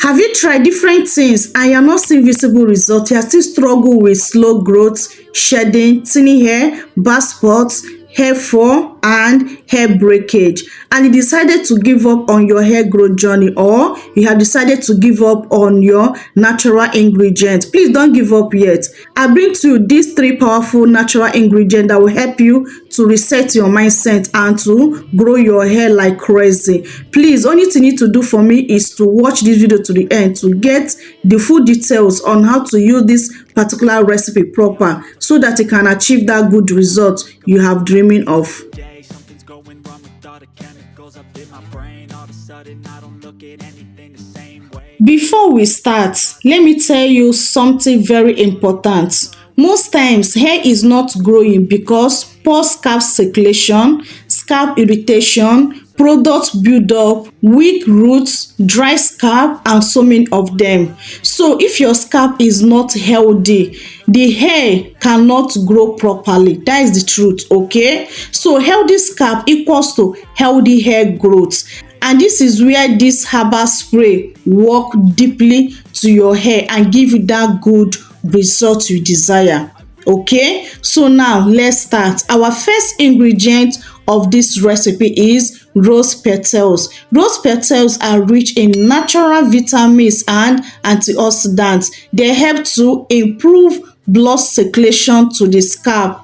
Have you tried different things and you're not seeing visible results? You are still struggle with slow growth, shedding, thinning hair, bald spots, hair fall, and hair breakage, and you decided to give up on your hair growth journey, or you have decided to give up on your natural ingredients? Please don't give up yet. I bring to you these three powerful natural ingredients that will help you to reset your mindset and to grow your hair like crazy. Please, only thing you need to do for me is to watch this video to the end to get the full details on how to use this particular recipe proper, so that you can achieve that good result you have dreaming of. Something's going wrong with all the chemicals up in my brain. All of a sudden I don't look at anything the same way. Before we start, let me tell you something very important. Most times, hair is not growing because poor scalp circulation, scalp irritation, product buildup, weak roots, dry scalp, and so many of them. So if your scalp is not healthy, the hair cannot grow properly. That is the truth, okay? So healthy scalp equals to healthy hair growth. And this is where this herbal spray work deeply to your hair and give you that good result you desire. Okay, so now let's start. Our first ingredient of this recipe is rose petals. Rose petals are rich in natural vitamins and antioxidants. They help to improve blood circulation to the scalp,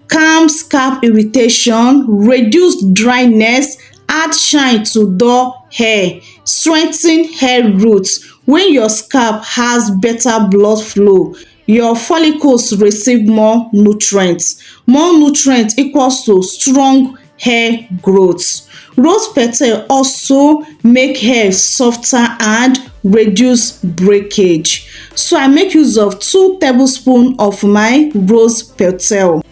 calm scalp irritation, reduce dryness, add shine to dull hair, strengthen hair roots. When your scalp has better blood flow, your follicles receive more nutrients. More nutrients equals to strong hair growth. Rose petal also make hair softer and reduce breakage. So I make use of 2 tablespoons of my rose petal.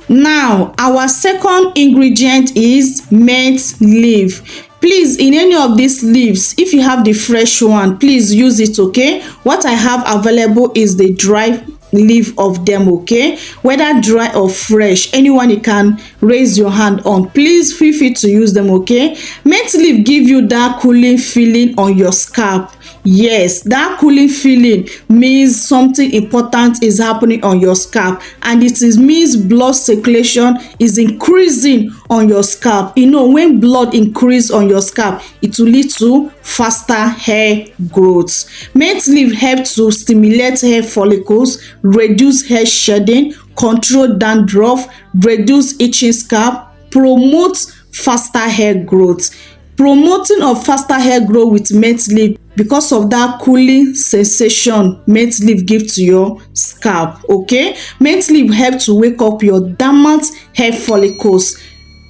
Now, our second ingredient is mint leaf. Please, in any of these leaves, if you have the fresh one, please use it, okay? What I have available is the dry leaf of them, okay? Whether dry or fresh, anyone you can raise your hand on. Please feel free to use them, okay? Mint leaf give you that cooling feeling on your scalp. Yes, that cooling feeling means something important is happening on your scalp, and means blood circulation is increasing on your scalp. You know, when blood increase on your scalp, it will lead to faster hair growth. Mint leaf help to stimulate hair follicles, reduce hair shedding, control dandruff, reduce itching scalp, promote faster hair growth. Promoting of faster hair growth with mint leaf because of that cooling sensation mint leaf give to your scalp, okay? Mint leaf help to wake up your dormant hair follicles,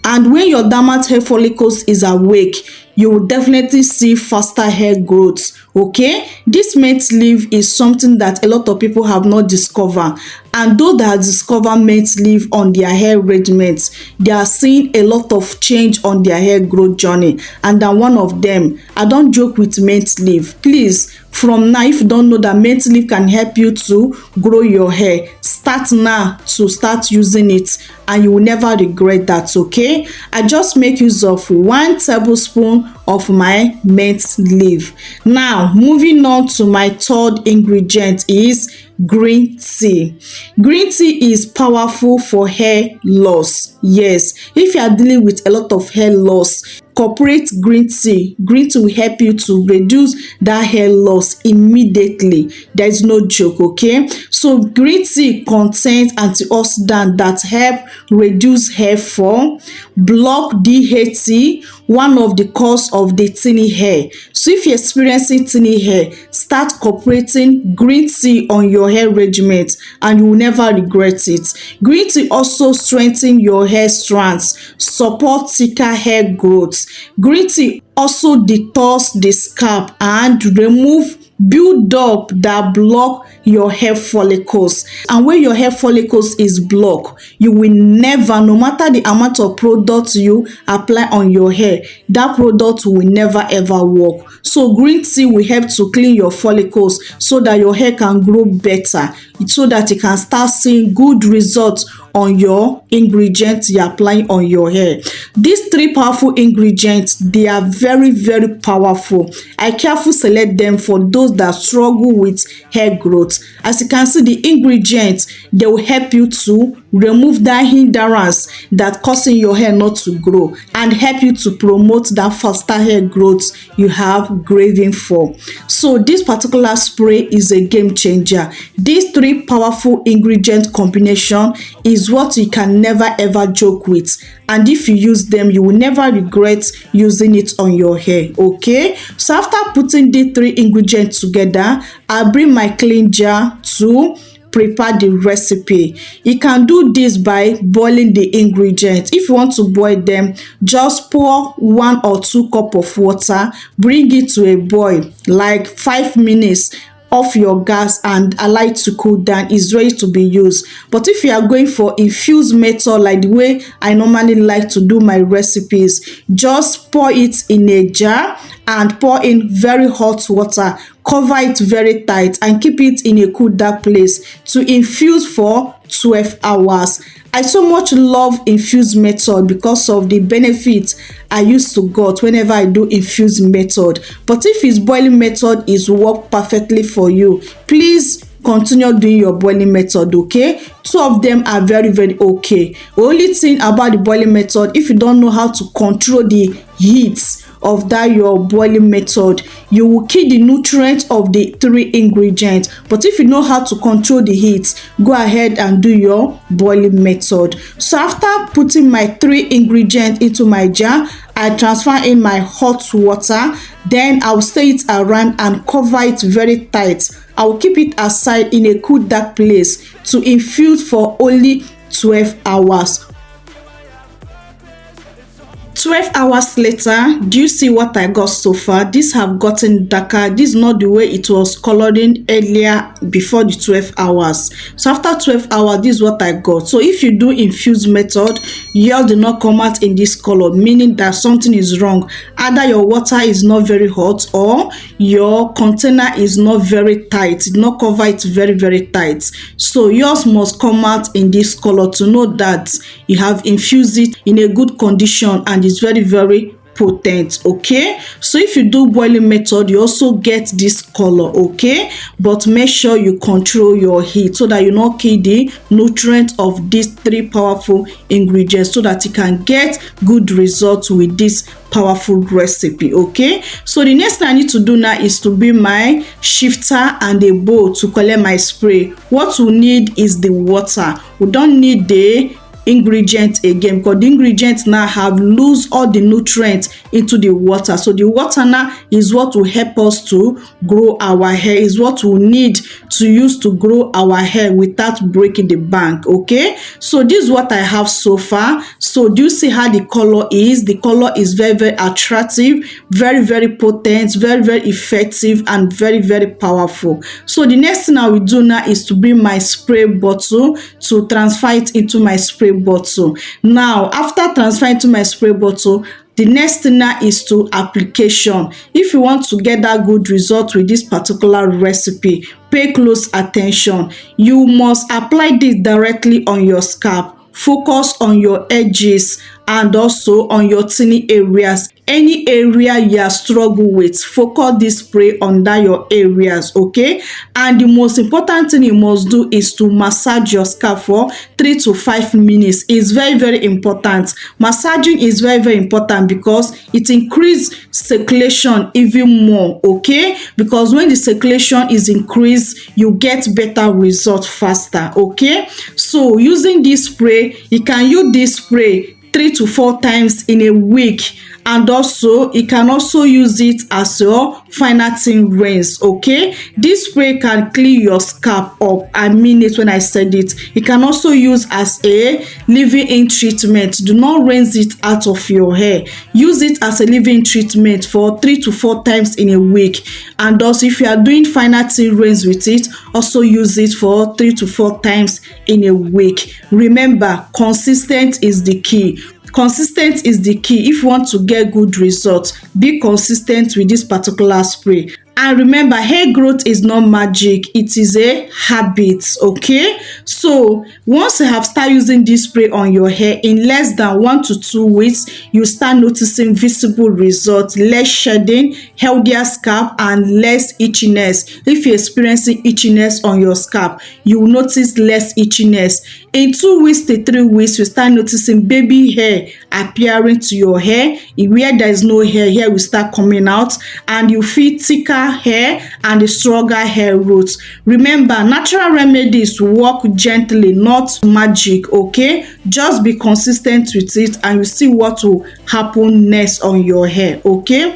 and when your dormant hair follicles is awake, you will definitely see faster hair growth, okay? This mint leaf is something that a lot of people have not discovered, and those that discover mint leaf on their hair regimens, they are seeing a lot of change on their hair growth journey. And then one of them, I don't joke with mint leaf. Please, from now, if you don't know that mint leaf can help you to grow your hair, start now to start using it, and you will never regret that, okay? I just make use of 1 tablespoon of my mint leaf. Now, moving on to my third ingredient is green tea. Green tea is powerful for hair loss. Yes, if you are dealing with a lot of hair loss, incorporate green tea. Green tea will help you to reduce that hair loss immediately. There is no joke, okay? So green tea contains antioxidants that help reduce hair fall, block DHT, one of the cause of the thinning hair. So if you're experiencing thinning hair, start incorporating green tea on your hair regimen and you will never regret it. Green tea also strengthens your hair strands, support thicker hair growth. Green tea also detox the scalp and remove build up that block your hair follicles. And when your hair follicles is blocked, you will never, no matter the amount of product you apply on your hair, that product will never ever work. So green tea will help to clean your follicles so that your hair can grow better, so that you can start seeing good results on your ingredients you're applying on your hair. These three powerful ingredients, they are very, very powerful. I carefully select them for those that struggle with hair growth. As you can see, the ingredients, they will help you to remove that hindrance that causing your hair not to grow and help you to promote that faster hair growth you have craving for. So this particular spray is a game changer. These three powerful ingredient combination is what you can never ever joke with, and if you use them, you will never regret using it on your hair. Okay, so after putting the three ingredients together, I bring my clean jar to prepare the recipe. You can do this by boiling the ingredients. If you want to boil them, just pour 1 or 2 cups of water, bring it to a boil like 5 minutes, off your gas and allow it to cool down. Is ready to be used. But if you are going for infused method like the way I normally like to do my recipes, just pour it in a jar and pour in very hot water, cover it very tight and keep it in a cool dark place to infuse for 12 hours. I so much love infused method because of the benefits I used to get whenever I do infused method. But if it's boiling method is work perfectly for you, please continue doing your boiling method. Okay, 2 of them are very, very okay. The only thing about the boiling method, if you don't know how to control the heat of that your boiling method, you will kill the nutrients of the 3 ingredients. But if you know how to control the heat, go ahead and do your boiling method. So after putting my 3 ingredients into my jar, I transfer in my hot water, then I'll stir it around and cover it very tight. I will keep it aside in a cool dark place to infuse for only 12 hours. 12 hours later, do you see what I got so far? These have gotten darker. This is not the way it was coloring earlier before the 12 hours. So after 12 hours, this is what I got. So if you do infused method, yours did not come out in this color, meaning that something is wrong. Either your water is not very hot or your container is not very tight. It did not cover it very, very tight. So yours must come out in this color to know that you have infused it in a good condition and it's very, very potent. Okay, so if you do boiling method, you also get this color. Okay, but make sure you control your heat so that you not kill the nutrients of these 3 powerful ingredients, so that you can get good results with this powerful recipe. Okay, so the next thing I need to do now is to bring my shifter and a bowl to collect my spray. What we need is the water. We don't need the ingredients again, because the ingredients now have lose all the nutrients into the water. So the water now is what will help us to grow our hair, is what we need to use to grow our hair without breaking the bank. Okay, so this is what I have so far. So do you see how the color is? The color is very, very attractive, very, very potent, very, very effective and very, very powerful. So the next thing I will do now is to bring my spray bottle to transfer it into my spray bottle. Now after transferring to my spray bottle, the next thing now is to application. If you want to get that good result with this particular recipe, pay close attention. You must apply this directly on your scalp. Focus on your edges and also on your tiny areas. Any area you are struggle with, focus this spray under your areas. Okay, and the most important thing you must do is to massage your scalp for 3 to 5 minutes. It's very, very important. Massaging is very, very important because it increases circulation even more. Okay, because when the circulation is increased, you get better result faster. Okay, so using this spray, you can use this spray 3 to 4 times in a week, and also you can also use it as your final thin rinse. Okay, this spray can clean your scalp up. I mean it when I said it. You can also use as a leave-in treatment. Do not rinse it out of your hair. Use it as a leave-in treatment for 3 to 4 times in a week, and also if you are doing final thin rinse with it, also use it for 3 to 4 times in a week. Remember, consistent is the key. Consistent is the key. If you want to get good results, be consistent with this particular spray. And remember, hair growth is not magic, it is a habit. Okay, so once you have started using this spray on your hair, in less than 1 to 2 weeks you start noticing visible results, less shedding, healthier scalp, and less itchiness. If you're experiencing itchiness on your scalp, you will notice less itchiness. In 2 weeks to 3 weeks, you start noticing baby hair appearing to your hair. Where there is no hair will start coming out, and you feel thicker hair and a stronger hair roots. Remember, natural remedies work gently, not magic. Okay, just be consistent with it and you see what will happen next on your hair. Okay,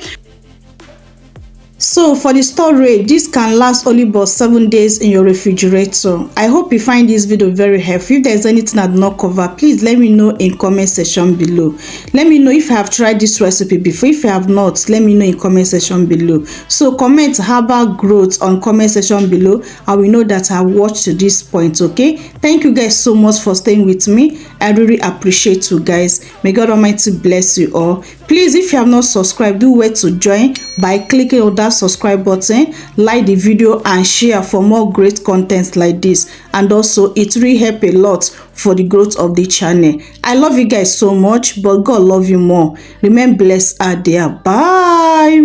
so for the storage, this can last only about 7 days in your refrigerator. I hope you find this video very helpful. If there's anything I did not cover, please let me know in comment section below. Let me know if you have tried this recipe before. If you have not, let me know in comment section below. So comment herbal growth on comment section below. I will know that I watched to this point. Okay, thank you guys so much for staying with me. I really appreciate you guys. May God Almighty bless you all. Please, if you have not subscribed, do wait to join by clicking on that subscribe button, like the video and share for more great content like this. And also, it really help a lot for the growth of the channel. I love you guys so much, but God love you more. Remain blessed out there. Bye.